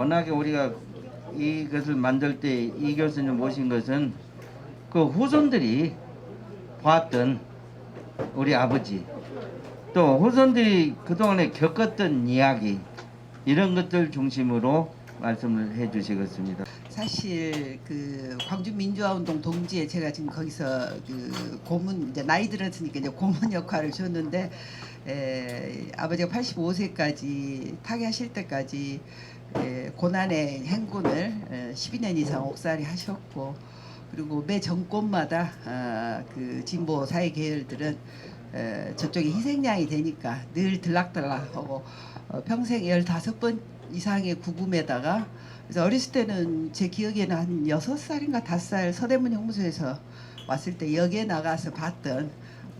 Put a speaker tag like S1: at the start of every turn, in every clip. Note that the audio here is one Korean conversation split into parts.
S1: 워낙에 우리가 이것을 만들 때 이 교수님 모신 것은 그 후손들이 봤던 우리 아버지, 또 후손들이 그동안에 겪었던 이야기, 이런 것들 중심으로 말씀을 해 주시겠습니다.
S2: 사실 그 광주 민주화운동 동지에 제가 지금 거기서 그 고문, 이제 나이 들었으니까 이제 고문 역할을 줬는데, 아버지가 85세까지 타계하실 때까지 고난의 행군을 12년 이상 옥살이 하셨고, 그리고 매 정권마다 그 진보 사회 계열들은 저쪽에 희생양이 되니까 늘 들락달락하고, 평생 15번 이상의 구금에다가, 그래서 어렸을 때는 제 기억에는 한 6살인가 5살 서대문 형무소에서 왔을 때 역에 나가서 봤던,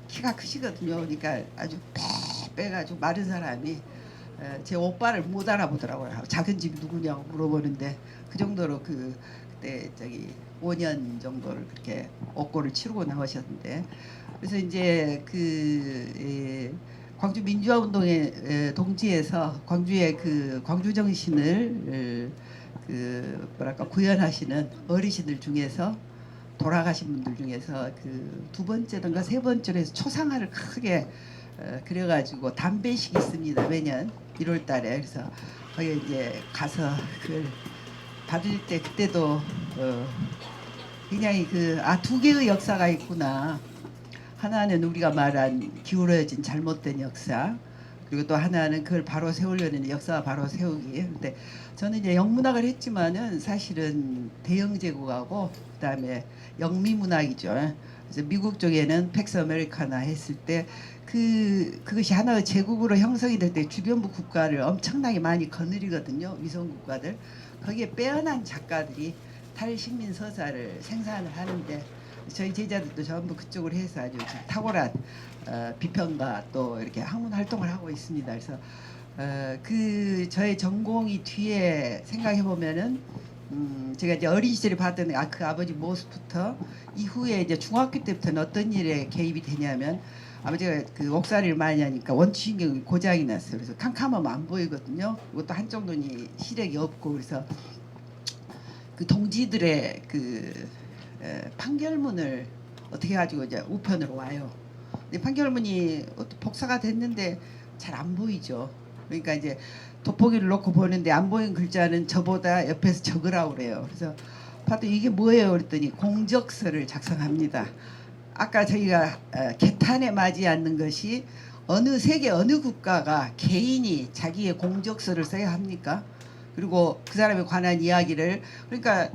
S2: 키가 크시거든요. 그러니까 아주 빼가지고 마른 사람이 제 오빠를 못 알아보더라고요. 작은 집 누구냐고 물어보는데, 그 정도로 그때 저기 5년 정도를 그렇게 옥고를 치르고 나오셨는데, 그래서 이제 광주 민주화 운동의 동지에서 광주의 그 광주 정신을 뭐랄까 구현하시는 어르신들 중에서, 돌아가신 분들 중에서 그 두 번째든가 세 번째로 해서 초상화를 크게 그려가지고 담배식이 있습니다. 매년 1월달에. 그래서 거기 이제 가서 그걸 받을 때, 그때도 굉장히 두 개의 역사가 있구나. 하나는 우리가 말한 기울어진 잘못된 역사, 그리고 또 하나는 그걸 바로 세우려는 역사 바로 세우기. 근데 저는 이제 영문학을 했지만은 사실은 대영 제국하고 그다음에 영미문학이죠. 그래서 미국 쪽에는 팩스 아메리카나 했을 때 그것이 하나의 제국으로 형성이 될 때 주변부 국가를 엄청나게 많이 거느리거든요. 위성 국가들. 거기에 빼어난 작가들이 탈식민 서사를 생산을 하는데, 저희 제자들도 전부 그쪽으로 해서 아주 탁월한 비평가 또 이렇게 학문 활동을 하고 있습니다. 그래서 저의 전공이 뒤에 생각해 보면은, 제가 이제 어린 시절에 봤던 그 아버지 모습부터 이후에 이제 중학교 때부터는 어떤 일에 개입이 되냐면, 아버지가 그 옥살이를 많이 하니까 원추신경이 고장이 났어요. 그래서 캄캄하면 안 보이거든요. 그것도 한쪽 눈이 시력이 없고, 그래서 그 동지들의 판결문을 어떻게 가지고 이제 우편으로 와요. 근데 판결문이 복사가 됐는데 잘 안 보이죠. 그러니까 이제 돋보기를 놓고 보는데 안 보이는 글자는 저보다 옆에서 적으라고 그래요. 그래서 봐도 이게 뭐예요? 그랬더니 공적서를 작성합니다. 아까 저희가 개탄에 맞지 않는 것이, 어느 세계 어느 국가가 개인이 자기의 공적서를 써야 합니까? 그리고 그 사람에 관한 이야기를, 그러니까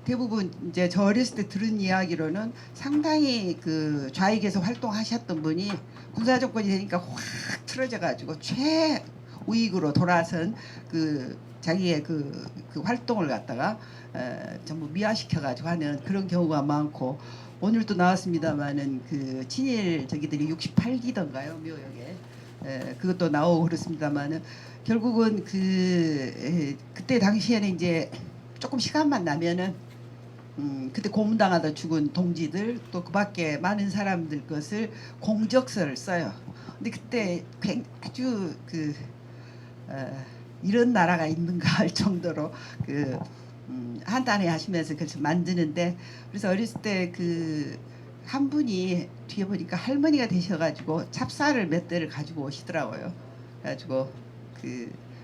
S2: 대부분 이제 저 어렸을 때 들은 이야기로는 상당히 그 좌익에서 활동하셨던 분이 군사 정권이 되니까 확 틀어져 가지고 최우익으로 돌아선 자기의 그 활동을 갖다가 전부 미화시켜 가지고 하는 그런 경우가 많고, 오늘도 나왔습니다마는 그 친일 저기들이 68기던가요 묘역에, 그것도 나오고 그렇습니다마는, 결국은 그때 당시에는 이제 조금 시간만 나면은 그때 고문당하다 죽은 동지들, 또 그밖에 많은 사람들 것을 공적서를 써요. 근데 그때 아주 이런 나라가 있는가 할 정도로 한탄해 하시면서 그래서 만드는데, 그래서 어렸을 때 한 분이 뒤에 보니까 할머니가 되셔가지고 찹쌀을 몇 대를 가지고 오시더라고요. 그래가지고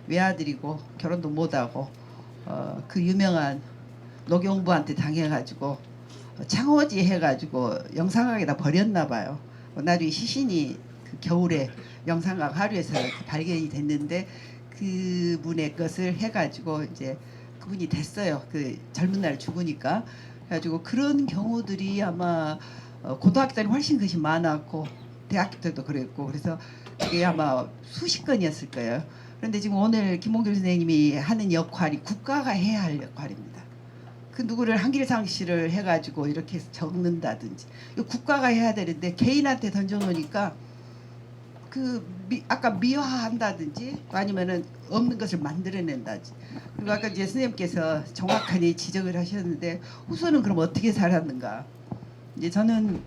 S2: 외아들이고 결혼도 못하고 그 유명한 노경부한테 당해가지고 창호지 해가지고 영상각에다 버렸나 봐요. 나중에 시신이 겨울에 영상각 하루에서 발견이 됐는데, 그분의 것을 해가지고 이제 그분이 됐어요. 젊은 날 죽으니까. 그래가지고 그런 경우들이 아마 고등학교 때는 훨씬 것이 많았고 대학교 때도 그랬고, 그래서 그게 아마 수십 건이었을 거예요. 그런데 지금 오늘 김홍길 선생님이 하는 역할이 국가가 해야 할 역할입니다. 그 누구를 한길상시를 해가지고 이렇게 해서 적는다든지, 국가가 해야 되는데 개인한테 던져놓으니까 아까 미화한다든지 아니면은 없는 것을 만들어낸다든지. 그리고 아까 이제 선생님께서 정확하게 지적을 하셨는데, 후손은 그럼 어떻게 살았는가? 이제 저는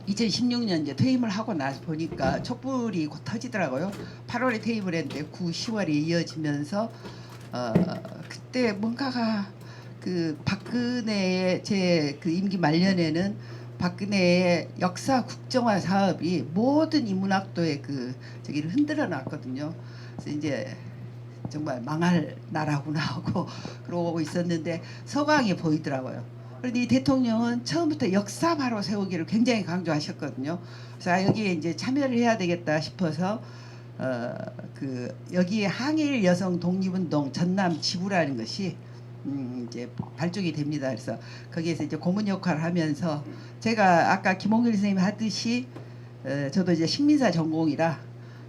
S2: 2016년 이제 퇴임을 하고 나서 보니까 촛불이 곧 터지더라고요. 8월에 퇴임을 했는데 9, 10월에 이어지면서 그때 뭔가가 그 박근혜의 제 그 임기 말년에는 박근혜의 역사 국정화 사업이 모든 인문학도의 그 저기를 흔들어 놨거든요. 그래서 이제 정말 망할 나라구나 하고 그러고 있었는데 서강이 보이더라고요. 그런데 이 대통령은 처음부터 역사 바로 세우기를 굉장히 강조하셨거든요. 그래서 여기에 이제 참여를 해야 되겠다 싶어서 그 여기에 항일 여성 독립운동 전남 지부라는 것이 이제 발족이 됩니다. 그래서 거기에서 이제 고문 역할을 하면서 제가 아까 김홍길 선생님이 하듯이 저도 이제 식민사 전공이라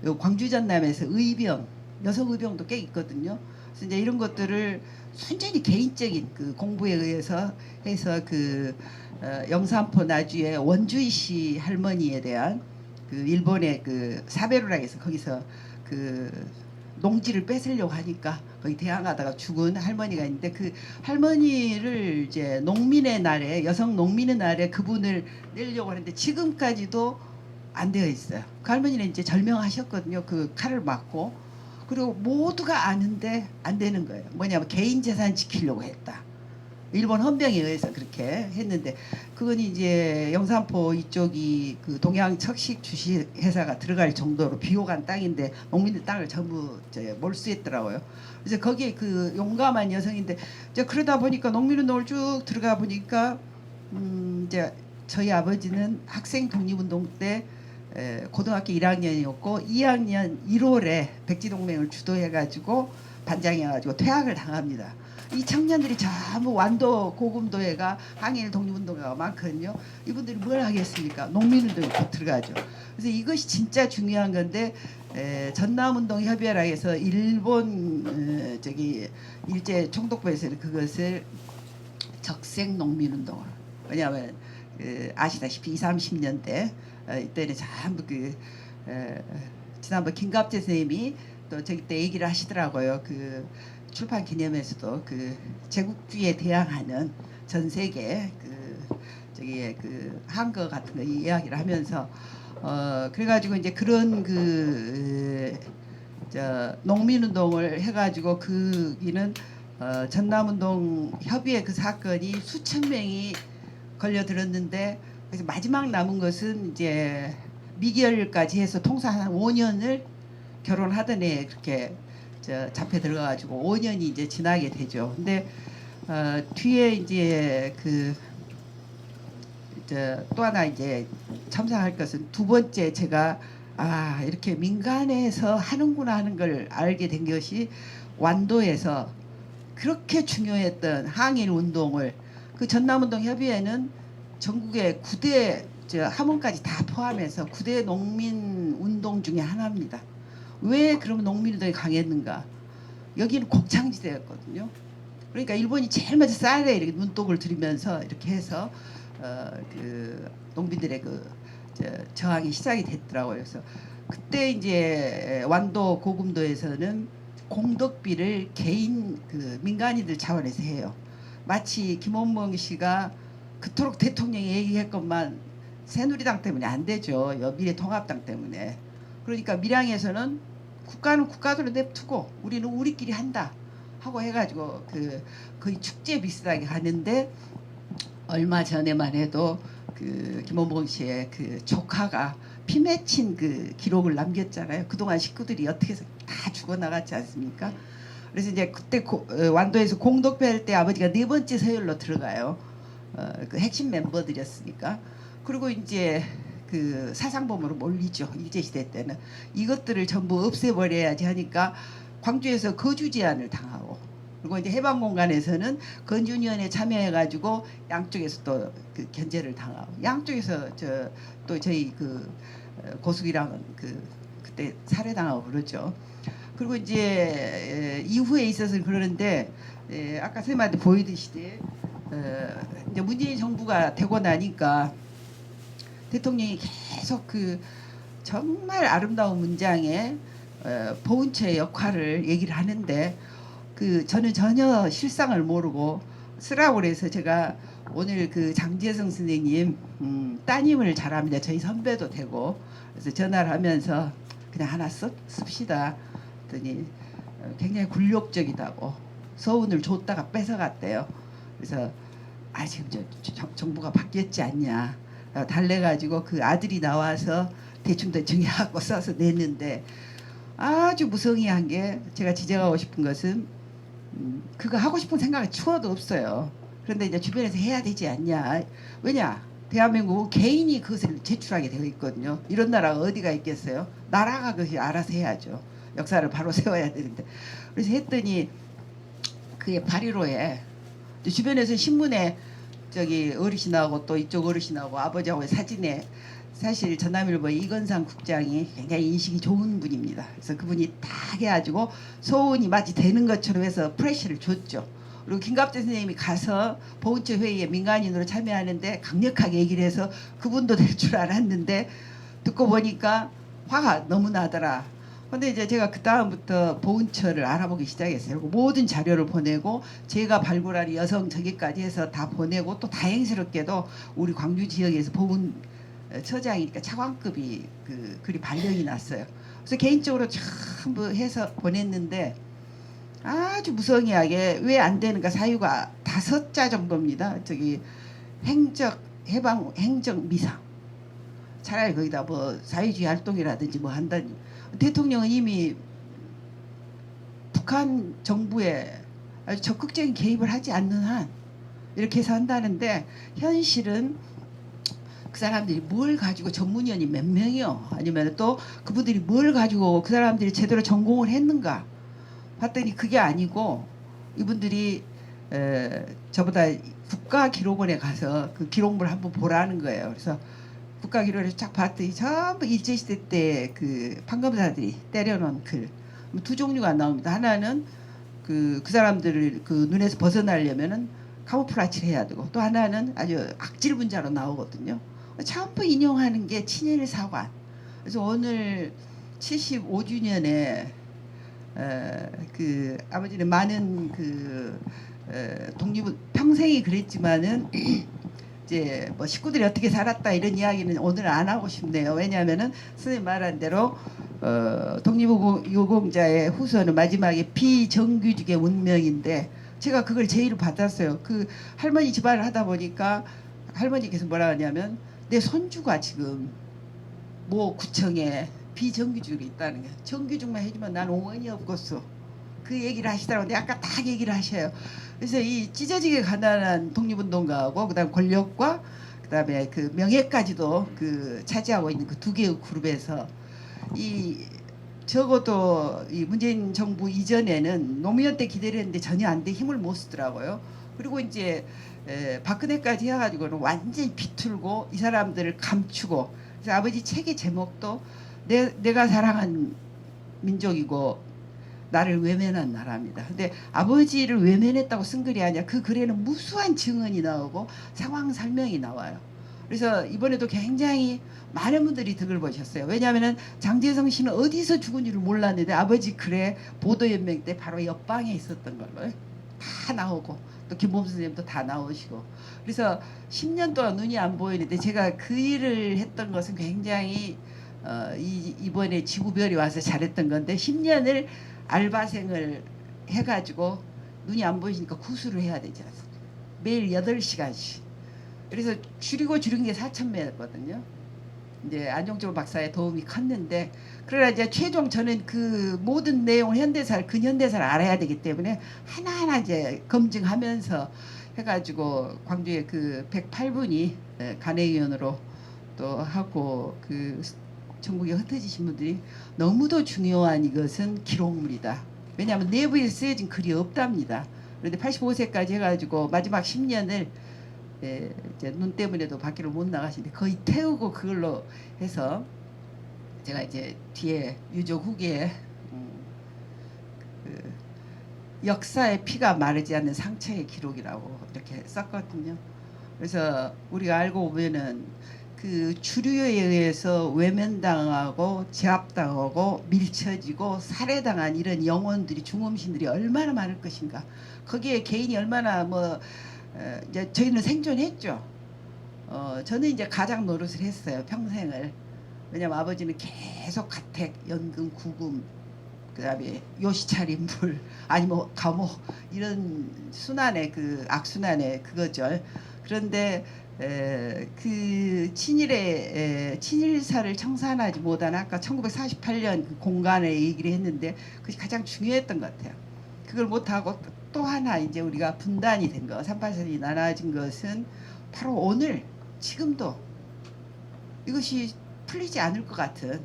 S2: 요 광주 전남에서 의병 여성 의병도 꽤 있거든요. 그래서 이제 이런 것들을 순전히 개인적인 그 공부에 의해서 해서 그 영산포 나주의 원주희 씨 할머니에 대한 그 일본의 그 사베루라에서 거기서 그 농지를 뺏으려고 하니까 거기 대항하다가 죽은 할머니가 있는데 그 할머니를 이제 농민의 날에 여성 농민의 날에 그분을 내려고 하는데 지금까지도 안 되어 있어요. 그 할머니는 이제 절명하셨거든요. 그 칼을 맞고 그리고 모두가 아는데 안 되는 거예요. 뭐냐면 개인 재산 지키려고 했다. 일본 헌병에 의해서 그렇게 했는데 그건 이제 영산포 이쪽이 그 동양 척식 주식 회사가 들어갈 정도로 비호감 땅인데 농민들 땅을 전부 몰수했더라고요. 그래서 거기에 그 용감한 여성인데 이제 그러다 보니까 농민운동을 쭉 들어가 보니까 이제 저희 아버지는 학생 독립운동 때 고등학교 1학년이었고 2학년 1월에 백지동맹을 주도해가지고 반장해가지고 퇴학을 당합니다. 이 청년들이 전부 완도 고금도회가 항일 독립운동가가 많거든요. 이분들이 뭘 하겠습니까? 농민운동에 들어가죠. 그래서 이것이 진짜 중요한 건데 전남운동협의회라해서 일본 저기 일제 총독부에서 그것을 적색 농민운동을 왜냐하면 아시다시피 20, 30년대 이때는 전부 그 지난번 김갑재 선생님이 또 저기 때 얘기를 하시더라고요. 그 출판 기념에서도 그 제국주의에 대항하는 전 세계 그 저기 그 한거 같은 거 이야기를 하면서 그래가지고 이제 그런 그 저 농민운동을 해가지고 그기는 전남운동 협의회 그 사건이 수천 명이 걸려들었는데 그래서 마지막 남은 것은 이제 미결까지 해서 통상 한 5년을 결혼하던 애 그렇게 잡혀 들어가가지고 5년이 이제 지나게 되죠. 근데 뒤에 이제 그 또 하나 이제 첨삭할 것은 두 번째 제가 이렇게 민간에서 하는구나 하는 걸 알게 된 것이 완도에서 그렇게 중요했던 항일 운동을 그 전남운동 협의회는 전국의 9대 함원까지 다 포함해서 9대 농민 운동 중에 하나입니다. 왜 그러면 농민운동이 강했는가? 여기는 곡창지대였거든요. 그러니까 일본이 제일 먼저 쌀에 이렇게 눈독을 들이면서 이렇게 해서 그 농민들의 그 저항이 시작이 됐더라고요. 그래서 그때 이제 완도 고금도에서는 공덕비를 개인 그 민간인들 차원에서 해요. 마치 김원봉 씨가 그토록 대통령이 얘기했건만 새누리당 때문에 안 되죠. 미래통합당 때문에. 그러니까 밀양에서는 국가는 국가대로 냅두고 우리는 우리끼리 한다 하고 해가지고 그 거의 축제 비슷하게 가는데 얼마 전에만 해도 그 김원봉 씨의 그 조카가 피 맺힌 그 기록을 남겼잖아요. 그동안 식구들이 어떻게 해서 다 죽어나갔지 않습니까? 그래서 이제 그때 완도에서 공덕배 할 때 아버지가 네 번째 서열로 들어가요. 그 핵심 멤버들이었으니까. 그리고 이제 그 사상범으로 몰리죠. 일제시대 때는. 이것들을 전부 없애버려야지 하니까 광주에서 거주 제한을 당하고 그리고 이제 해방공간에서는 건준위원회 참여해가지고 양쪽에서 또 그 견제를 당하고 양쪽에서 또 저희 그 고숙이랑은 그때 살해당하고 그러죠. 그리고 이제 이후에 있어서 그러는데 아까 선생님한테 보이듯이 이제 문재인 정부가 되고 나니까 대통령이 계속 그 정말 아름다운 문장에 보훈처의 역할을 얘기를 하는데 그 저는 전혀 실상을 모르고 쓰라고 그래서 제가 오늘 그 장재성 선생님 따님을 잘합니다. 저희 선배도 되고 그래서 전화를 하면서 그냥 하나 씁시다. 했더니 굉장히 굴욕적이다고 서운을 줬다가 뺏어갔대요. 그래서 지금 정부가 바뀌었지 않냐 달래가지고 그 아들이 나와서 대충 해갖고 써서 냈는데 아주 무성의한 게 제가 지적하고 싶은 것은 그거 하고 싶은 생각이 추워도 없어요. 그런데 이제 주변에서 해야 되지 않냐. 왜냐? 대한민국은 개인이 그것을 제출하게 되어 있거든요. 이런 나라가 어디가 있겠어요? 나라가 그것이 알아서 해야죠. 역사를 바로 세워야 되는데. 그래서 했더니 그게 8.15에 주변에서 신문에 저기 어르신하고 또 이쪽 어르신하고 아버지하고의 사진에 사실 전남일보의 이건상 국장이 굉장히 인식이 좋은 분입니다. 그래서 그분이 딱 해가지고 소원이 마치 되는 것처럼 해서 프레시를 줬죠. 그리고 김갑재 선생님이 가서 보훈처 회의에 민간인으로 참여하는데 강력하게 얘기를 해서 그분도 될 줄 알았는데 듣고 보니까 화가 너무 나더라. 근데 이제 제가 그 다음부터 보훈처를 알아보기 시작했어요. 모든 자료를 보내고 제가 발굴한 여성 저기까지 해서 다 보내고 또 다행스럽게도 우리 광주 지역에서 보훈처장이니까 차관급이 그 글이 발령이 났어요. 그래서 개인적으로 전부 해서 보냈는데 아주 무성의하게 왜 안 되는가 사유가 5자 정도입니다. 저기 행정 미상. 차라리 거기다 뭐 사회주의 활동이라든지 뭐 한다니. 대통령은 이미 북한 정부에 아주 적극적인 개입을 하지 않는 한 이렇게 해서 한다는데 현실은 그 사람들이 뭘 가지고 전문위원이 몇 명이요? 아니면 또 그분들이 뭘 가지고 그 사람들이 제대로 전공을 했는가? 봤더니 그게 아니고 이분들이 저보다 국가기록원에 가서 그 기록물을 한번 보라는 거예요. 그래서 국가기록원을 쫙 봤더니 전부 일제시대 때 그 판검사들이 때려놓은 글. 2종류가 나옵니다. 하나는 그 사람들을 그 눈에서 벗어나려면은 카모플라치를 해야 되고 또 하나는 아주 악질 문자로 나오거든요. 전부 인용하는 게 친일 사관. 그래서 오늘 75주년에 그 아버지는 많은 독립은 평생이 그랬지만은 이제 뭐 식구들이 어떻게 살았다 이런 이야기는 오늘 안 하고 싶네요. 왜냐하면은 선생님 말한 대로 독립유공자의 후손은 마지막에 비정규직의 운명인데 제가 그걸 제의를 받았어요. 그 할머니 집안을 하다 보니까 할머니께서 뭐라 하냐면 내 손주가 지금 뭐 구청에 비정규직이 있다는 게 정규직만 해주면 난 옹원이 없겠어. 그 얘기를 하시더라고요. 근데 아까 딱 얘기를 하셔요. 그래서 이 찢어지게 가난한 독립운동가하고 그다음 권력과 그다음에 그 명예까지도 그 차지하고 있는 그 두 개의 그룹에서 이 적어도 이 문재인 정부 이전에는 노무현 때 기대를 했는데 전혀 안 돼 힘을 못 쓰더라고요. 그리고 이제 박근혜까지 해가지고는 완전히 비틀고 이 사람들을 감추고 그래서 아버지 책의 제목도 내가 사랑한 민족이고 나를 외면한 나라입니다. 근데 아버지를 외면했다고 쓴 글이 아니야. 그 글에는 무수한 증언이 나오고 상황 설명이 나와요. 그래서 이번에도 굉장히 많은 분들이 득을 보셨어요. 왜냐하면 장제성 씨는 어디서 죽은지를 몰랐는데 아버지 글에 보도연맹 때 바로 옆방에 있었던 걸로 다 나오고 또 김범수 선생님도 다 나오시고 그래서 10년 동안 눈이 안 보이는데 제가 그 일을 했던 것은 굉장히 이번에 지구별이 와서 잘했던 건데 10년을 알바생을 해가지고 눈이 안 보이니까 구술을 해야 되지 않습니까? 매일 8시간씩. 그래서 줄인 게 4,000매였거든요. 이제 안종철 박사의 도움이 컸는데 그러나 이제 최종 저는 그 모든 내용을 근현대사를 알아야 되기 때문에 하나하나 이제 검증하면서 해가지고 광주에 그 108분이 간회위원으로 또 하고 그 전국에 흩어지신 분들이 너무도 중요한 이것은 기록물이다. 왜냐하면 내부에 쓰여진 글이 없답니다. 그런데 85세까지 해가지고 마지막 10년을 이제 눈 때문에도 밖으로 못 나가시는데 거의 태우고 그걸로 해서 제가 이제 뒤에 유족 후기에 그 역사의 피가 마르지 않는 상처의 기록이라고 이렇게 썼거든요. 그래서 우리가 알고 보면은 그 주류에 의해서 외면당하고 제압당하고 밀쳐지고 살해당한 이런 영혼들이 중음신들이 얼마나 많을 것인가. 거기에 개인이 얼마나 이제 저희는 생존했죠. 저는 이제 가장 노릇을 했어요. 평생을. 왜냐면 아버지는 계속 가택, 연금, 구금 그다음에 요시차림물 아니면 뭐 감옥 이런 순환의 그 악순환의 그거죠. 그런데 그 친일사를 청산하지 못한 아까 1948년 그 공간에 얘기를 했는데 그것이 가장 중요했던 것 같아요. 그걸 못하고 또 하나 이제 우리가 분단이 된 거, 38선이 나눠진 것은 바로 오늘 지금도 이것이 풀리지 않을 것 같은.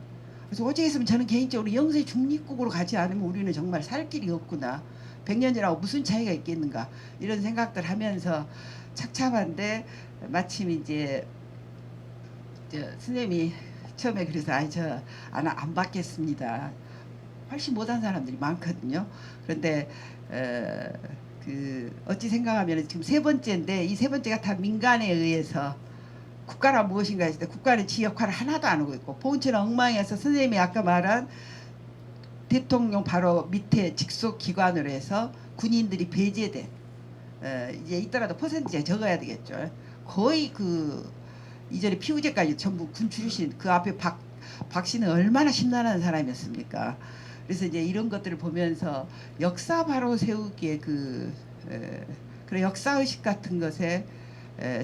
S2: 그래서 오직했으면 저는 개인적으로 영세 중립국으로 가지 않으면 우리는 정말 살 길이 없구나. 100년 전하고 무슨 차이가 있겠는가 이런 생각들 하면서 착잡한데 마침 이제 선생님이 처음에 그래서 안 받겠습니다. 훨씬 못한 사람들이 많거든요. 그런데 어찌 생각하면 지금 세 번째인데 이 세 번째가 다 민간에 의해서 국가란 무엇인가 했을 때 국가는 지 역할을 하나도 안 하고 있고 보훈처는 엉망해서 선생님이 아까 말한 대통령 바로 밑에 직속 기관으로 해서 군인들이 배제된 이제 있더라도 퍼센트가 적어야 되겠죠. 거의 그 이전에 피우제까지 전부 군 출신 그 앞에 박 씨는 얼마나 심란한 사람이었습니까? 그래서 이제 이런 것들을 보면서 역사 바로 세우기에 그런 역사의식 같은 것에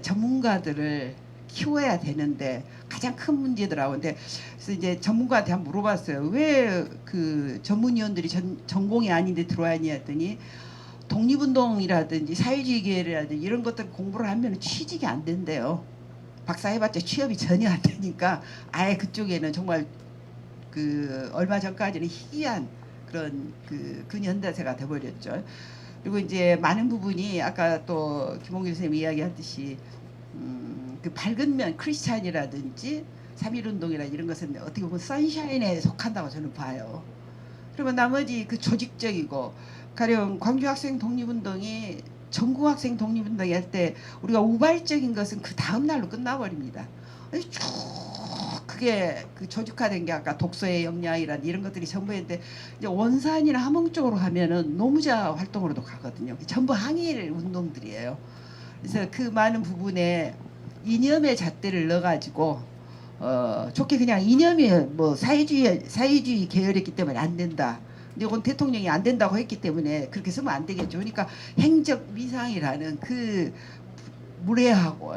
S2: 전문가들을 키워야 되는데 가장 큰 문제더라고요. 근데 그래서 이제 전문가한테 한번 물어봤어요. 왜 그 전문위원들이 전공이 아닌데 들어왔냐 했더니 독립운동이라든지 사회주의 계열이라든지 이런 것들 공부를 하면 취직이 안 된대요. 박사 해봤자 취업이 전혀 안 되니까 아예 그쪽에는 정말 얼마 전까지는 희귀한 그런 근현대사가 돼버렸죠. 그리고 이제 많은 부분이 아까 또 김홍길 선생님이 이야기했듯이 그 밝은 면 크리스찬이라든지 3.1운동이나 이런 것은 어떻게 보면 선샤인에 속한다고 저는 봐요. 그러면 나머지 그 조직적이고 가령 광주 학생 독립운동이 전국 학생 독립운동이 할 때 우리가 우발적인 것은 그 다음 날로 끝나버립니다. 아니 쭉 그게 조직화된 게 아까 독서의 역량이란 이런 것들이 전부 했는데 이제 원산이나 함흥 쪽으로 가면은 노무자 활동으로도 가거든요. 전부 항일 운동들이에요. 그래서 그 많은 부분에 이념의 잣대를 넣어가지고 좋게 그냥 이념이 뭐 사회주의 계열이기 때문에 안 된다. 근데 이건 대통령이 안 된다고 했기 때문에 그렇게 쓰면 안 되겠죠. 그러니까 행적 미상이라는 그 무례하고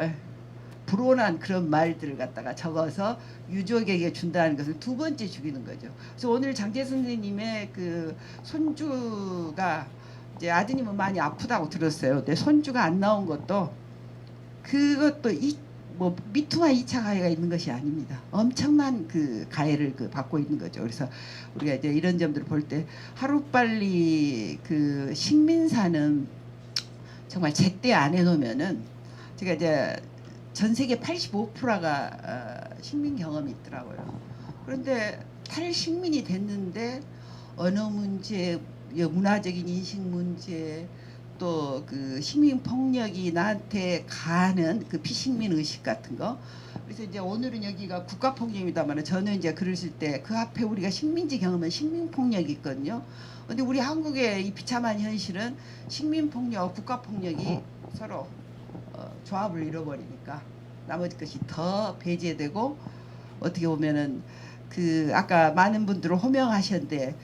S2: 불온한 그런 말들을 갖다가 적어서 유족에게 준다는 것을 두 번째 죽이는 거죠. 그래서 오늘 장재 선생님의 그 손주가 이제 아드님은 많이 아프다고 들었어요. 근데 손주가 안 나온 것도 그것도 뭐 미투와 2차 가해가 있는 것이 아닙니다. 엄청난 그 가해를 받고 있는 거죠. 그래서 우리가 이제 이런 점들을 볼 때 하루빨리 그 식민사는 정말 제때 안 해놓으면은 제가 이제 전 세계 85%가 식민 경험이 있더라고요. 그런데 탈식민이 됐는데 언어 문제, 문화적인 인식 문제, 또 그 식민 폭력이 나한테 가는 그 피식민 의식 같은 거. 그래서 이제 오늘은 여기가 국가 폭력입니다만 저는 이제 글을 쓸 때 그 앞에 우리가 식민지 경험은 식민 폭력이 있거든요. 근데 우리 한국의 이 비참한 현실은 식민 폭력과 국가 폭력이 서로 조합을 잃어버리니까 나머지 것이 더 배제되고 어떻게 보면은 그 아까 많은 분들을 호명하셨는데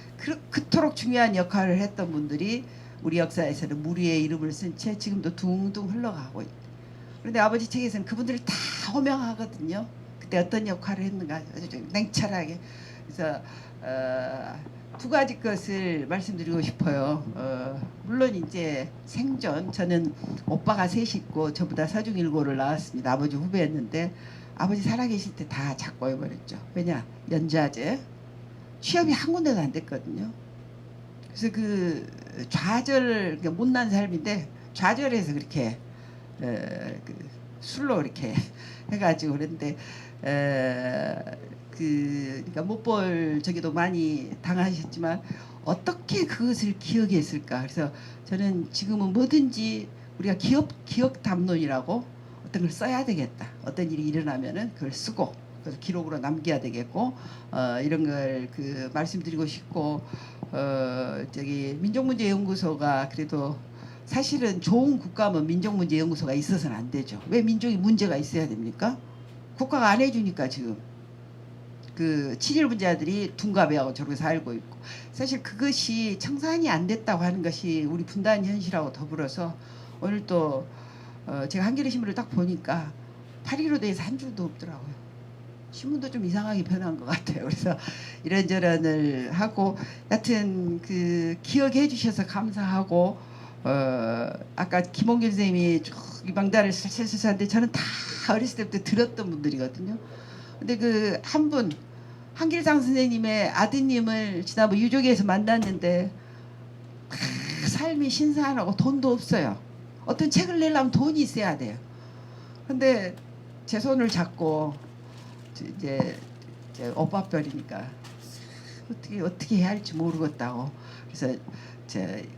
S2: 그토록 중요한 역할을 했던 분들이 우리 역사에서는 무리의 이름을 쓴 채 지금도 둥둥 흘러가고 있다. 그런데 아버지 책에서는 그분들을 다 호명하거든요. 그때 어떤 역할을 했는가 아주 냉철하게. 그래서 두 가지 것을 말씀드리고 싶어요. 물론 이제 생존 저는 오빠가 셋이 있고 저보다 사중일고를 나왔습니다. 아버지 후배였는데 아버지 살아계실 때 다 작고해버렸죠. 왜냐 연좌제 취업이 한 군데도 안 됐거든요. 그래서 그 좌절 못난 삶인데 좌절해서 그렇게 술로 이렇게 해가지고 그런데 그러니까 못 볼 적에도 많이 당하셨지만 어떻게 그것을 기억했을까. 그래서 저는 지금은 뭐든지 우리가 기억 담론이라고 어떤 걸 써야 되겠다. 어떤 일이 일어나면은 그걸 쓰고 그래서 기록으로 남겨야 되겠고 이런 걸 말씀드리고 싶고 민족문제연구소가 그래도 사실은 좋은 국가면 민족문제연구소가 있어서는 안 되죠. 왜 민족이 문제가 있어야 됩니까? 국가가 안 해주니까 지금 그 친일분자들이 둔갑해하고 저렇게 살고 있고 사실 그것이 청산이 안 됐다고 하는 것이 우리 분단 현실하고 더불어서 오늘 또 제가 한겨레 신문을 딱 보니까 8.15 대해서 한 줄도 없더라고요. 신문도 좀 이상하게 변한 것 같아요. 그래서 이런저런을 하고 여튼 그 기억해 주셔서 감사하고 아까 김홍균 선생님이 이 방단을 슬슬슬 하는데 저는 다 어렸을 때부터 들었던 분들이거든요. 근데 그 한 분 한길상 선생님의 아드님을 지난번 유족에서 만났는데 삶이 신선하고 돈도 없어요. 어떤 책을 내려면 돈이 있어야 돼요. 근데 제 손을 잡고 이제 오빠별이니까 어떻게 해야 할지 모르겠다고 그래서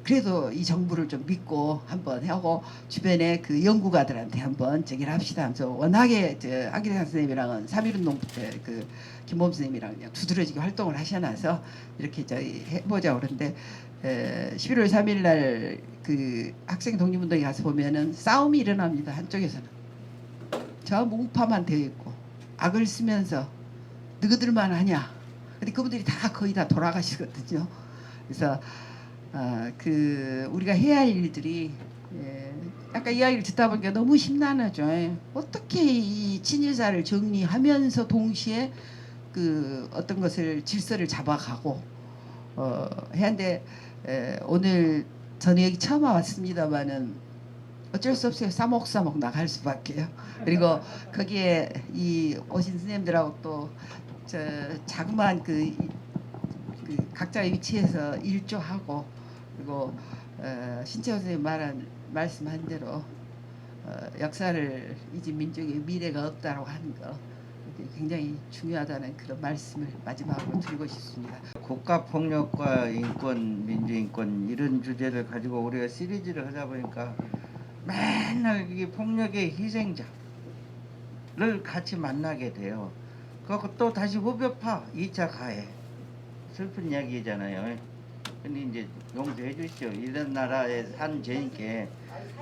S2: 그래도 이 정부를 좀 믿고 한번 하고 주변에 그 연구가들한테 한번 저기를 합시다 하면서 워낙에 안기상 선생님이랑은 3.1운동 때 그 김범 선생님이랑 그냥 두드러지게 활동을 하셔놔서 이렇게 저희 해보자 그러는데 11월 3일 날 그 학생 독립운동에 가서 보면은 싸움이 일어납니다. 한쪽에서는 전부 우파만 되어 있고 악을 쓰면서 너희들만 하냐. 근데 그분들이 다 거의 다 돌아가시거든요. 그래서 그 우리가 해야 할 일들이 아까 이야기를 듣다 보니까 너무 심란하죠. 어떻게 이 친일사를 정리하면서 동시에 그 어떤 것을 질서를 잡아가고 해야 하는데 오늘 저는 여기 처음 와봤습니다만은 어쩔 수 없어요. 싸먹싸먹 나갈 수밖에요. 그리고 거기에 이 오신 스님들하고 또 저 자그마한 그 각자의 위치에서 일조하고 그리고 신채호 선생님 말씀한 대로 역사를 잊은 민족의 미래가 없다고 하는 거 굉장히 중요하다는 그런 말씀을 마지막으로 드리고 싶습니다.
S1: 국가폭력과 인권, 민주인권 이런 주제를 가지고 우리가 시리즈를 하다 보니까 맨날 이 폭력의 희생자를 같이 만나게 돼요. 그리고 또 다시 후벼파 2차 가해. 슬픈 이야기잖아요. 근데 이제 용서해 주시죠. 이런 나라에 산 저니까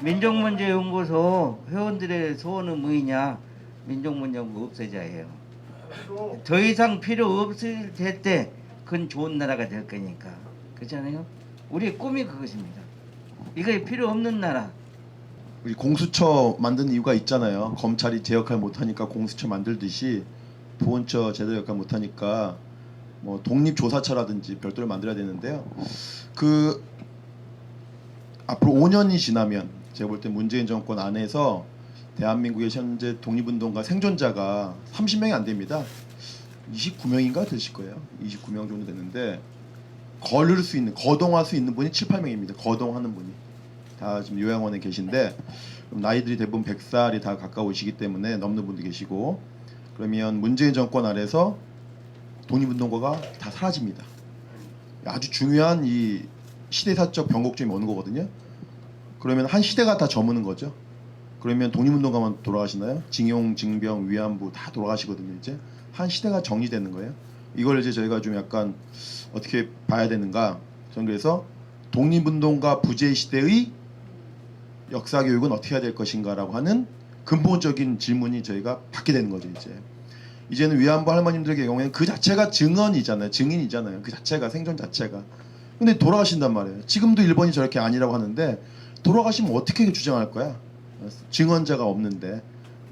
S1: 민족문제연구소 회원들의 소원은 뭐이냐? 민족문제연구 없애자 해요. 더 이상 필요 없을 때 그건 좋은 나라가 될 거니까. 그렇잖아요? 우리의 꿈이 그것입니다. 이거 필요 없는 나라.
S3: 우리 공수처 만든 이유가 있잖아요. 검찰이 제 역할 못하니까 공수처 만들듯이 보훈처 제대로 역할 못하니까 뭐 독립조사처라든지 별도로 만들어야 되는데요. 그 앞으로 5년이 지나면 제가 볼 때 문재인 정권 안에서 대한민국의 현재 독립운동가 생존자가 30명이 안 됩니다. 29명인가 되실 거예요. 29명 정도 됐는데 거를 수 있는 거동할 수 있는 분이 7, 8명입니다. 거동하는 분이 다 지금 요양원에 계신데 나이들이 대부분 100살이 다 가까우시기 때문에 넘는 분도 계시고 그러면 문재인 정권 아래서 독립운동가가 다 사라집니다. 아주 중요한 이 시대사적 변곡점이 오는 거거든요. 그러면 한 시대가 다 저무는 거죠. 그러면 독립운동가만 돌아가시나요? 징용, 징병, 위안부 다 돌아가시거든요. 이제 한 시대가 정리되는 거예요. 이걸 이제 저희가 좀 약간 어떻게 봐야 되는가? 저는 그래서 독립운동가 부재 시대의 역사 교육은 어떻게 해야 될 것인가라고 하는 근본적인 질문이 저희가 받게 되는 거죠. 이제는 위안부 할머님들의 경우에는 그 자체가 증언이잖아요. 증인이잖아요. 그 자체가 생존 자체가. 근데 돌아가신단 말이에요. 지금도 일본이 저렇게 아니라고 하는데 돌아가시면 어떻게 주장할 거야? 증언자가 없는데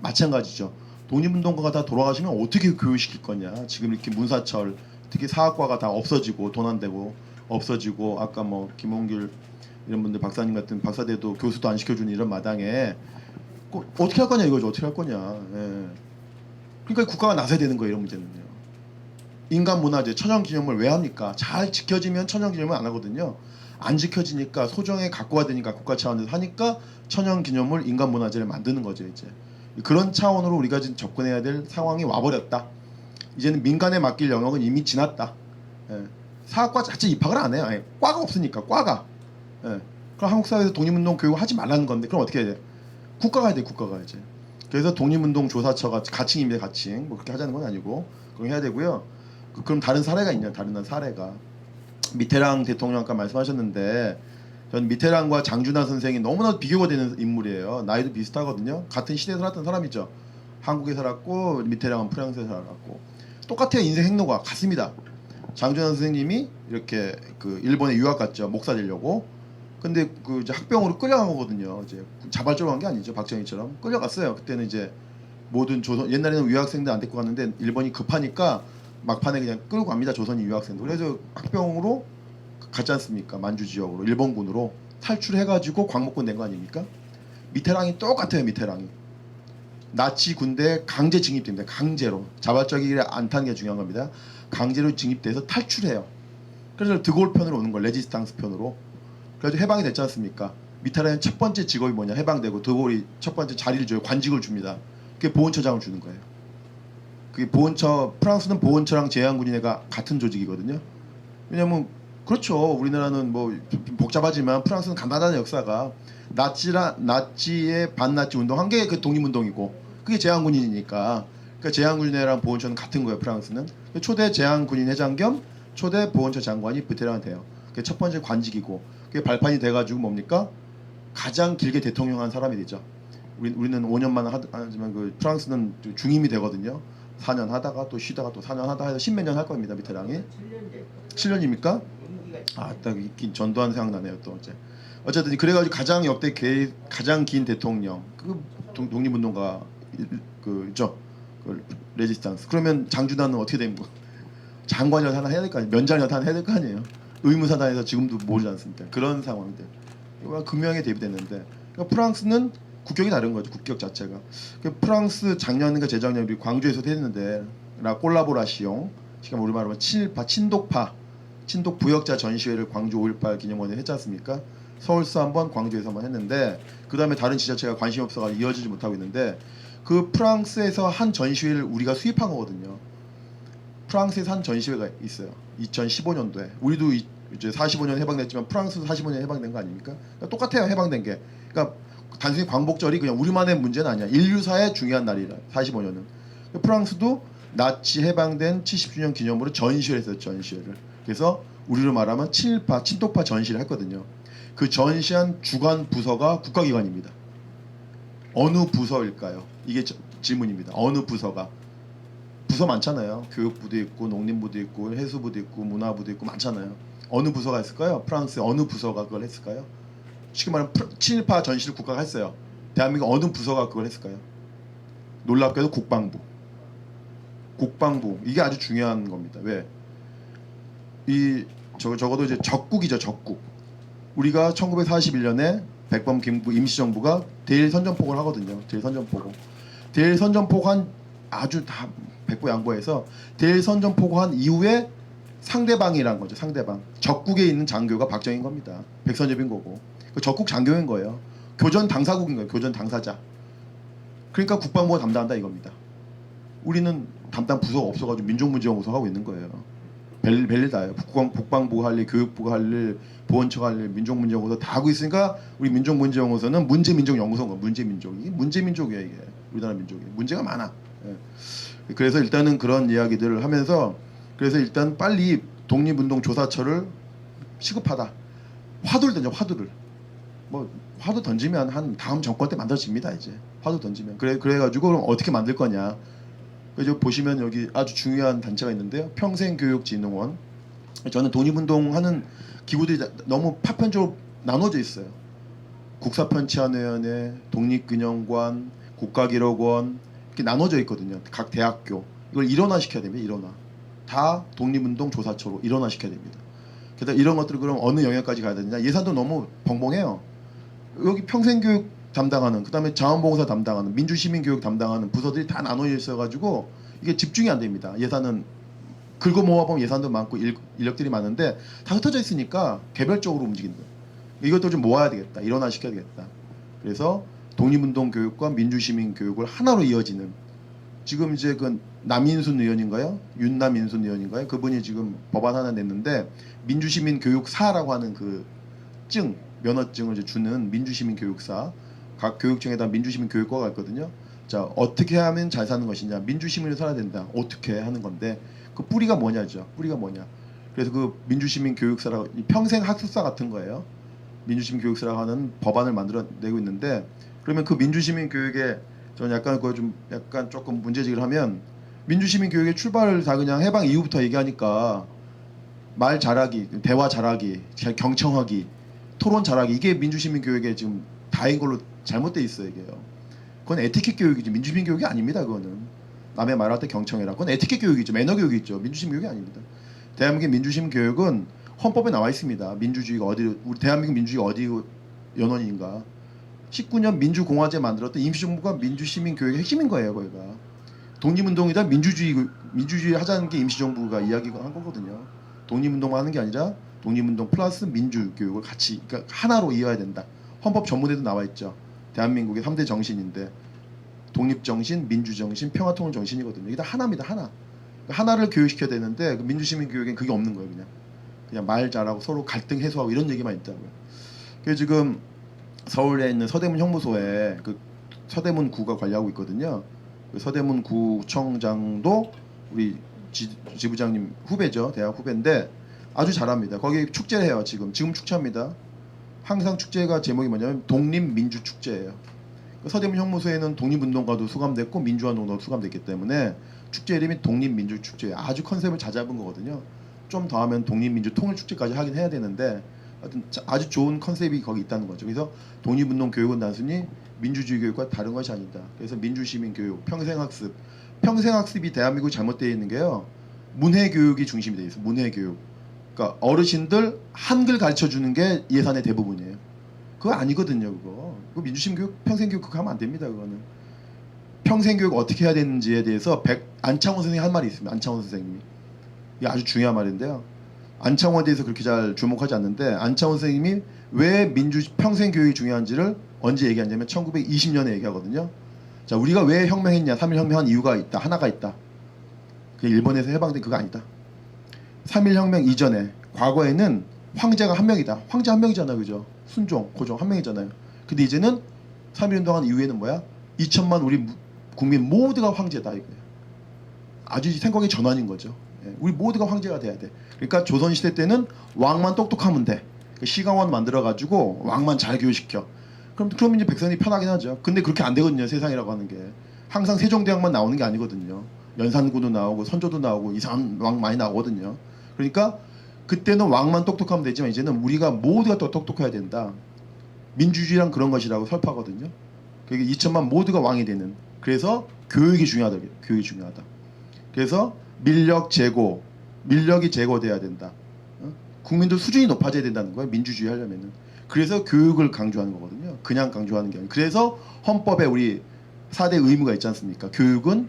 S3: 마찬가지죠. 독립운동가가 다 돌아가시면 어떻게 교육시킬 거냐? 지금 이렇게 문사철 특히 사학과가 다 없어지고 돈 안 되고 없어지고 아까 뭐 김홍길 이런 분들 박사님 같은 박사대도 교수도 안 시켜주는 이런 마당에 어떻게 할 거냐 이거죠. 어떻게 할 거냐. 예. 그러니까 국가가 나서야 되는 거예요. 이런 문제는요. 인간문화재 천연기념물 왜 합니까? 잘 지켜지면 천연기념물 안 하거든요. 안 지켜지니까 소정에 갖고 와야 되니까 국가 차원에서 하니까 천연기념물 인간문화재를 만드는 거죠. 이제 그런 차원으로 우리가 지금 접근해야 될 상황이 와버렸다. 이제는 민간에 맡길 영역은 이미 지났다. 예. 사학과 자체 입학을 안 해요. 아니, 과가 없으니까 과가. 예. 그럼 한국 사회에서 독립운동 교육을 하지 말라는 건데 그럼 어떻게 해야 돼? 국가가 해야 돼. 국가가 이제. 그래서 독립운동 조사처가 가칭입니다. 가칭. 뭐 그렇게 하자는 건 아니고 그럼 해야 되고요. 그럼 다른 사례가 있냐? 다른 사례가 미테랑 대통령 아까 말씀하셨는데 전 미테랑과 장준하 선생이 너무나 비교가 되는 인물이에요. 나이도 비슷하거든요. 같은 시대에 살았던 사람이죠. 한국에 살았고 미테랑은 프랑스에 살았고 똑같아요. 인생 행로가 같습니다. 장준환 선생님이 이렇게 그 일본에 유학 갔죠. 목사 되려고. 근데 그 이제 학병으로 끌려간 거거든요. 이제 자발적으로 간 게 아니죠. 박정희처럼 끌려갔어요. 그때는 이제 모든 조선 옛날에는 유학생들 안 데리고 갔는데 일본이 급하니까 막판에 그냥 끌고 갑니다. 조선인 유학생들. 그래서 학병으로 갔지 않습니까? 만주 지역으로 일본군으로 탈출해가지고 광복군 된 거 아닙니까? 미테랑이 똑같아요. 미테랑이 나치 군대 강제 징입됩니다. 강제로 자발적이게 안 타는 게 중요한 겁니다. 강제로 징입돼서 탈출해요. 그래서 드골 편으로 오는 거예요. 레지스탕스 편으로. 그래서 해방이 됐지 않습니까? 미테랑의 첫 번째 직업이 뭐냐? 해방되고 드골이 첫 번째 자리를 줘요. 관직을 줍니다. 그게 보훈처장을 주는 거예요. 그게 보훈처 프랑스는 보훈처랑 제한군인회가 같은 조직이거든요. 왜냐면 그렇죠. 우리나라는 뭐 좀 복잡하지만 프랑스는 간단한 역사가 나치의 반나치 운동한 게 그 독립운동이고 그게 제한군인이니까 그러니까 제한군인회랑 보훈처는 같은 거예요. 프랑스는 초대 제한군인 회장 겸 초대 보훈처 장관이 베테랑이 돼요. 그게 첫 번째 관직이고 그게 발판이 돼가지고 뭡니까? 가장 길게 대통령 한 사람이 되죠. 우리는 5년만 하지만 그 프랑스는 중임이 되거든요. 4년 하다가 또 쉬다가 또 4년 하다가 해서 10몇 년 할 겁니다. 미테랑이 7년입니까? 딱 긴 전두환 생각나네요. 또 어쨌든 그래가지고 가장 역대 가장 긴 대통령 그 독립운동가 그죠 그 레지스탕스. 그러면 장준환은 어떻게 된 거? 장관이라도 하나 해야 될 거 아니에요. 면장이라도 하나 해야 될 거 아니에요. 의무사단에서 지금도 모르지 않습니까? 그런 상황인데 이거 극명하게 대비됐는데 그러니까 프랑스는 국격이 다른 거죠. 국격 자체가. 프랑스 작년인가 재작년 우리 광주에서도 했는데 라 콜라보라시옹 지금 우리 말하면 친독파 친독 부역자 전시회를 광주 5.18 기념관에 했지 않습니까? 서울서 한번 광주에서 한번 했는데 그 다음에 다른 지자체가 관심이 없어서 이어지지 못하고 있는데 그 프랑스에서 한 전시회를 우리가 수입한 거거든요. 프랑스에서 한 전시회가 있어요. 2015년도에 우리도 이제 45년 해방됐지만 프랑스도 45년 해방된 거 아닙니까? 그러니까 똑같아요. 해방된 게. 그러니까 단순히 광복절이 그냥 우리만의 문제는 아니야. 인류사의 중요한 날이라 45년은. 프랑스도 나치 해방된 70주년 기념으로 전시회를 했어요. 전시회를. 그래서 우리로 말하면 친독파 전시를 했거든요. 그 전시한 주관 부서가 국가기관입니다. 어느 부서일까요? 이게 질문입니다. 어느 부서가? 부서 많잖아요. 교육부도 있고 농림부도 있고 해수부도 있고 문화부도 있고 많잖아요. 어느 부서가 있을까요? 프랑스의 어느 부서가 그걸 했을까요? 쉽게 말하면 친일파 전시를 국가가 했어요. 대한민국 어느 부서가 그걸 했을까요? 놀랍게도 국방부. 국방부. 이게 아주 중요한 겁니다. 왜? 적어도 이제 적국이죠. 적국. 우리가 1941년에 백범 김구 임시정부가 대일 선전포고를 하거든요. 대일 선전포고. 대일 선전포고 한 아주 다 백보양보해서 대일 선전포고 한 이후에 상대방이란 거죠. 상대방. 적국에 있는 장교가 박정희인 겁니다. 백선엽인 거고. 그 적국 장교인 거예요. 교전 당사국인 거예요. 교전 당사자. 그러니까 국방부가 담당한다 이겁니다. 우리는 담당 부서가 없어가지고 민족문제연구소 하고 있는 거예요. 별일 다예요. 국방부가 할 일, 교육부가 할 일, 보훈처가 할 일, 민족문제연구소 다 하고 있으니까 우리 민족문제연구소는 문제민족연구소인 거예요. 문제민족. 이게 문제민족이야 이게. 우리나라 민족이. 문제가 많아. 예. 그래서 일단은 그런 이야기들을 하면서 그래서 일단 빨리 독립운동 조사처를 시급하다. 화두를 던져 화두를. 뭐 화두 던지면 한 다음 정권 때 만들어집니다 이제. 화두 던지면. 그래가지고 그럼 어떻게 만들 거냐. 그래서 보시면 여기 아주 중요한 단체가 있는데요. 평생교육진흥원. 저는 독립운동하는 기구들이 너무 파편적으로 나눠져 있어요. 국사편취안위원회, 독립균형관, 국가기록원 이렇게 나눠져 있거든요. 각 대학교. 이걸 일원화시켜야 됩니다. 일원화. 다 독립운동 조사처로 일원화시켜야 됩니다. 게다가 이런 것들을 그럼 어느 영역까지 가야 되느냐. 예산도 너무 벙벙해요. 여기 평생교육 담당하는 그다음에 자원봉사 담당하는 민주시민교육 담당하는 부서들이 다 나눠져 있어가지고 이게 집중이 안 됩니다. 예산은 긁어 모아보면 예산도 많고 인력들이 많은데 다 흩어져 있으니까 개별적으로 움직이는 거예요. 이것도 좀 모아야 되겠다. 일원화시켜야 되겠다. 그래서 독립운동 교육과 민주시민 교육을 하나로 이어지는 지금 이제 그 남인순 의원인가요? 윤남인순 의원인가요? 그분이 지금 법안 하나 냈는데 민주시민 교육사라고 하는 그 면허증을 이제 주는 민주시민 교육사 각 교육청에다 민주시민 교육과가 있거든요. 자 어떻게 하면 잘 사는 것이냐 민주시민으로 살아야 된다. 어떻게 하는 건데 그 뿌리가 뭐냐죠. 뿌리가 뭐냐. 그래서 그 민주시민 교육사라고 평생 학습사 같은 거예요. 민주시민 교육사라고 하는 법안을 만들어내고 있는데 그러면 그 민주시민 교육에 저는 약간 그거 좀 약간 조금 문제제기를 하면 민주시민 교육의 출발을 다 그냥 해방 이후부터 얘기하니까 말 잘하기, 대화 잘하기, 경청하기, 토론 잘하기 이게 민주시민 교육에 지금 다인 걸로 잘못돼 있어요 이게요. 그건 에티켓 교육이지 민주시민 교육이 아닙니다. 그거는 남의 말할 때 경청해라. 그건 에티켓 교육이죠. 매너 교육이죠. 민주시민 교육이 아닙니다. 대한민국의 민주시민 교육은 헌법에 나와 있습니다. 민주주의가 어디 우리 대한민국 민주주의가 어디 연원인가. 19년 민주공화제 만들었던 임시정부가 민주시민 교육의 핵심인 거예요. 거기가 독립운동이다 민주주의 하자는 게 임시정부가 이야기가 한 거거든요. 독립운동만 하는 게 아니라 독립운동 플러스 민주교육을 같이 그러니까 하나로 이어야 된다. 헌법 전문에도 나와 있죠. 대한민국의 3대 정신인데 독립정신, 민주정신, 평화통일정신이거든요. 이게 다 하나입니다. 하나. 하나를 교육시켜야 되는데 그 민주시민 교육엔 그게 없는 거예요. 그냥 말 잘하고 서로 갈등 해소하고 이런 얘기만 있다고요. 그래서 지금 서울에 있는 서대문 형무소에 그 서대문 구가 관리하고 있거든요. 그 서대문 구청장도 우리 지부장님 후배죠. 대학 후배인데 아주 잘합니다. 거기 축제를 해요. 지금 축제합니다. 항상 축제가 제목이 뭐냐면 독립민주축제예요. 그 서대문 형무소에는 독립운동가도 수감됐고 민주화운동가도 수감됐기 때문에 축제 이름이 독립민주축제예요. 아주 컨셉을 잘 잡은 거거든요. 좀 더 하면 독립민주통일축제까지 하긴 해야 되는데 하여튼 아주 좋은 컨셉이 거기 있다는 거죠. 그래서 독립운동 교육은 단순히 민주주의 교육과 다른 것이 아니다. 그래서 민주시민 교육, 평생학습, 평생학습이 대한민국 잘못되어 있는 게요. 문해교육이 중심이 되어 있어요. 문해교육. 그러니까 어르신들 한글 가르쳐 주는 게 예산의 대부분이에요. 그거 아니거든요. 그거 민주시민 교육, 평생교육 그거 하면 안 됩니다. 그거는 평생교육 어떻게 해야 되는지에 대해서 안창원 선생님이 한 말이 있습니다. 안창원 선생님이 이게 아주 중요한 말인데요. 안창원에 대해서 그렇게 잘 주목하지 않는데 안창원 선생님이 왜 평생교육이 중요한지를 언제 얘기하냐면 1920년에 얘기하거든요. 자, 우리가 왜 혁명했냐? 3.1혁명한 이유가 있다. 하나가 있다. 그게 일본에서 해방된 그거 아니다. 3.1혁명 이전에 과거에는 황제가 한 명이다. 황제 한 명이잖아요. 그죠? 순종, 고종 한 명이잖아요. 근데 이제는 3.1운동한 이후에는 뭐야? 2천만 우리 국민 모두가 황제다 이거예요. 아주 생각의 전환인 거죠. 우리 모두가 황제가 돼야 돼. 그러니까 조선시대 때는 왕만 똑똑하면 돼. 시강원 만들어가지고 왕만 잘 교육시켜. 그럼 이제 백성이 편하긴 하죠. 근데 그렇게 안 되거든요. 세상이라고 하는 게. 항상 세종대왕만 나오는 게 아니거든요. 연산군도 나오고 선조도 나오고 이상한 왕 많이 나오거든요. 그러니까 그때는 왕만 똑똑하면 되지만 이제는 우리가 모두가 또 똑똑해야 된다. 민주주의란 그런 것이라고 설파거든요. 그게 2천만 모두가 왕이 되는. 그래서 교육이 중요하다. 교육이 중요하다. 그래서 민력이 제고돼야 된다. 국민들 수준이 높아져야 된다는 거예요. 민주주의 하려면은. 그래서 교육을 강조하는 거거든요. 그냥 강조하는 게 아니라. 그래서 헌법에 우리 4대 의무가 있지 않습니까? 교육은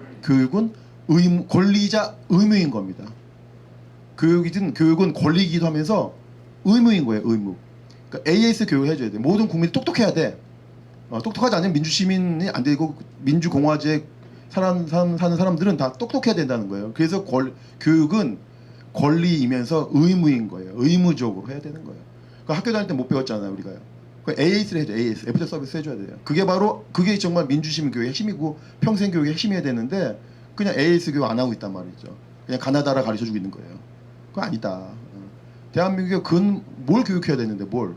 S3: 의무, 권리이자 의무인 겁니다. 교육은 권리이기도 하면서 의무인 거예요. 의무. 그러니까 AS 교육을 해줘야 돼. 모든 국민이 똑똑해야 돼. 똑똑하지 않으면 민주시민이 안 되고 민주공화제 사는 사람들은 다 똑똑해야 된다는 거예요. 그래서 교육은 권리이면서 의무인 거예요. 의무적으로 해야 되는 거예요. 학교 다닐 때 못 배웠잖아요, 우리가요. AS를 해줘, AS, 애프터 서비스 해줘야 돼요. 그게 정말 민주시민 교육의 핵심이고 평생 교육의 핵심이어야 되는데 그냥 AS 교육 안 하고 있단 말이죠. 그냥 가나다라 가르쳐주고 있는 거예요. 그거 아니다. 대한민국에 뭘 교육해야 되는데 뭘?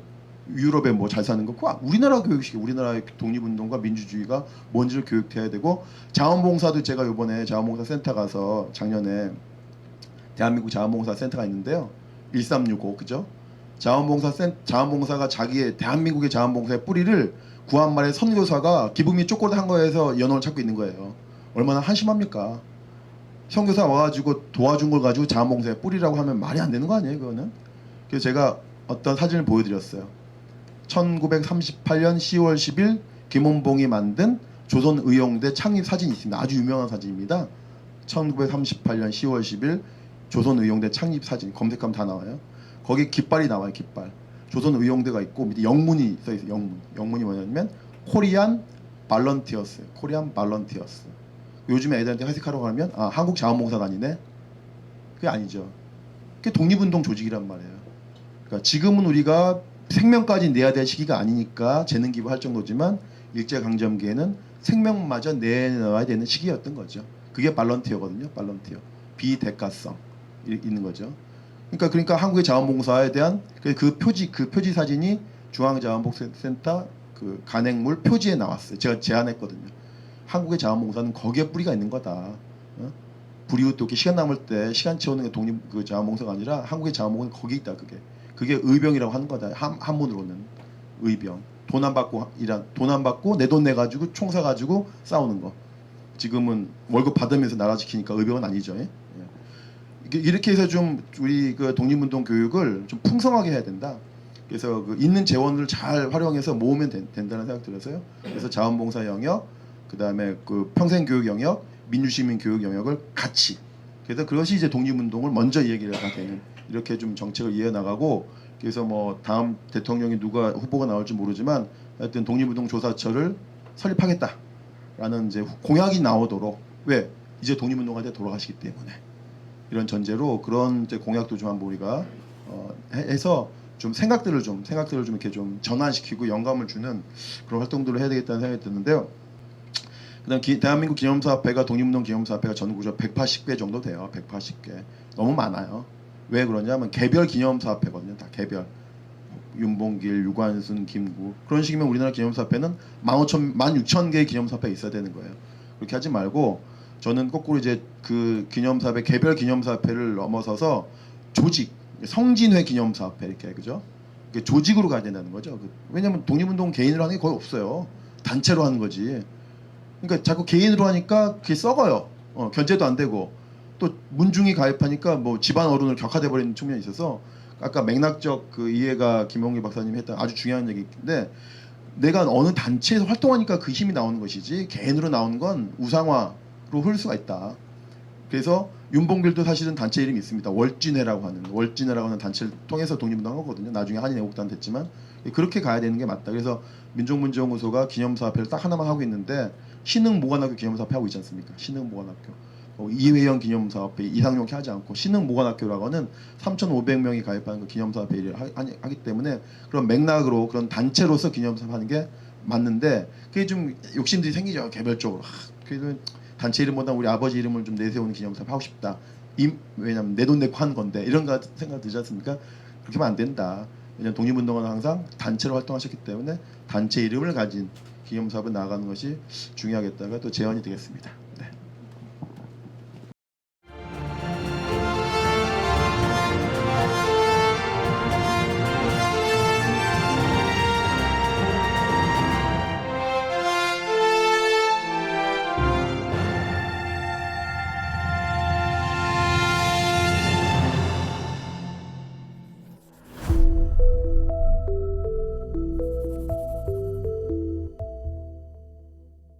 S3: 유럽에 뭐 잘 사는 거? 그거 우리나라 교육식이 우리나라의 독립운동과 민주주의가 뭔지를 교육해야 되고 자원봉사도 제가 이번에 자원봉사 센터 가서 작년에 대한민국 자원봉사 센터가 있는데요. 1365 그죠? 자원봉사가 자기의 대한민국의 자원봉사의 뿌리를 구한말의 선교사가 기부미 쪼꼬를 한 거에서 연원을 찾고 있는 거예요. 얼마나 한심합니까? 선교사 와가지고 도와준 걸 가지고 자원봉사의 뿌리라고 하면 말이 안 되는 거 아니에요, 그거는? 그래서 제가 어떤 사진을 보여드렸어요. 1938년 10월 10일 김원봉이 만든 조선의용대 창립 사진이 있습니다. 아주 유명한 사진입니다. 1938년 10월 10일 조선의용대 창립 사진 검색하면 다 나와요. 거기 깃발이 나와요. 깃발. 조선의용대가 있고 밑에 영문이 써있어요. 영문이 뭐냐면 코리안 발런티어스. 코리안 발런티어스. 요즘에 애들한테 회식하러 가면 한국 자원봉사단이네. 그게 아니죠. 그게 독립운동 조직이란 말이에요. 그러니까 지금은 우리가 생명까지 내야 될 시기가 아니니까 재능 기부할 정도지만 일제강점기에는 생명마저 내놔야 되는 시기였던 거죠. 그게 발런티어거든요. 발런티어. 비대가성 있는 거죠. 그러니까 한국의 자원봉사에 대한 그 표지 사진이 중앙자원봉사센터 그 간행물 표지에 나왔어요. 제가 제안했거든요. 한국의 자원봉사는 거기에 뿌리가 있는 거다. 불이웃돕기 시간 남을 때 시간 채우는 게 독립 그 자원봉사가 아니라 한국의 자원봉사는 거기 있다. 그게 의병이라고 하는 거다. 한문으로는 의병. 돈 안 받고 내 돈 내 가지고 총 사 가지고 싸우는 거. 지금은 월급 받으면서 나라 지키니까 의병은 아니죠. 예? 이렇게 해서 좀 우리 그 독립운동 교육을 좀 풍성하게 해야 된다. 그래서 그 있는 재원을 잘 활용해서 모으면 된다는 생각 들어서요. 그래서 자원봉사 영역, 그다음에 그 평생교육 영역, 민주시민 교육 영역을 같이. 그래서 그것이 이제 독립운동을 먼저 얘기가 되는 이렇게 좀 정책을 이어나가고. 그래서 뭐 다음 대통령이 누가 후보가 나올지 모르지만 하여튼 독립운동 조사처를 설립하겠다라는 이제 공약이 나오도록. 왜? 이제 독립운동할 때 돌아가시기 때문에. 이런 전제로 그런 이제 공약도 좀 한번 우리가 해서 좀 생각들을 좀 이렇게 좀 전환시키고 영감을 주는 그런 활동들을 해야 되겠다는 생각이 드는데요. 그다음 대한민국 기념사업회가 독립운동 기념사업회가 전국적으로 180개 정도 돼요. 180개 너무 많아요. 왜 그러냐면 개별 기념사업회거든요. 다 개별. 윤봉길, 유관순, 김구 그런 식이면 우리나라 기념사업회는 16,000개의 기념사업회가 있어야 되는 거예요. 그렇게 하지 말고 저는 거꾸로 이제 그 기념사업회 개별 기념사업회를 넘어서서 조직 성진회 기념사업회 이렇게 그죠? 조직으로 가야 된다는 거죠. 왜냐하면 독립운동 개인으로 하는 게 거의 없어요. 단체로 하는 거지. 그러니까 자꾸 개인으로 하니까 그게 썩어요. 견제도 안 되고 또 문중이 가입하니까 뭐 집안 어른을 격화돼 버리는 측면이 있어서 아까 맥락적 그 이해가 김홍기 박사님이 했던 아주 중요한 얘기인데 내가 어느 단체에서 활동하니까 그 힘이 나오는 것이지 개인으로 나오는 건 우상화로 흐를 수가 있다. 그래서 윤봉길도 사실은 단체 이름이 있습니다. 월진회라고 하는 단체를 통해서 독립운동 하거든요. 나중에 한인애국단 됐지만 그렇게 가야 되는 게 맞다. 그래서 민족문제연구소가 기념사업회를 딱 하나만 하고 있는데 신흥모관학교 기념사업회 하고 있지 않습니까? 신흥모관학교. 이회영 기념사업회 이상용케 하지 않고 신흥모관학교라고 하는 3,500명이 가입하는 그 기념사업회 일을 하기 때문에 그런 맥락으로 그런 단체로서 기념사업 하는 게 맞는데 그게 좀 욕심들이 생기죠. 개별적으로. 그래도 단체 이름보다 우리 아버지 이름을 좀 내세우는 기념사업 하고 싶다. 왜냐면 내 돈 내고 하는 건데 이런 거 생각 들지 않습니까? 그렇게 하면 안 된다. 왜냐면 독립운동은 항상 단체로 활동하셨기 때문에 단체 이름을 가진 기념사업을 나아가는 것이 중요하겠다가 또 제언이 되겠습니다.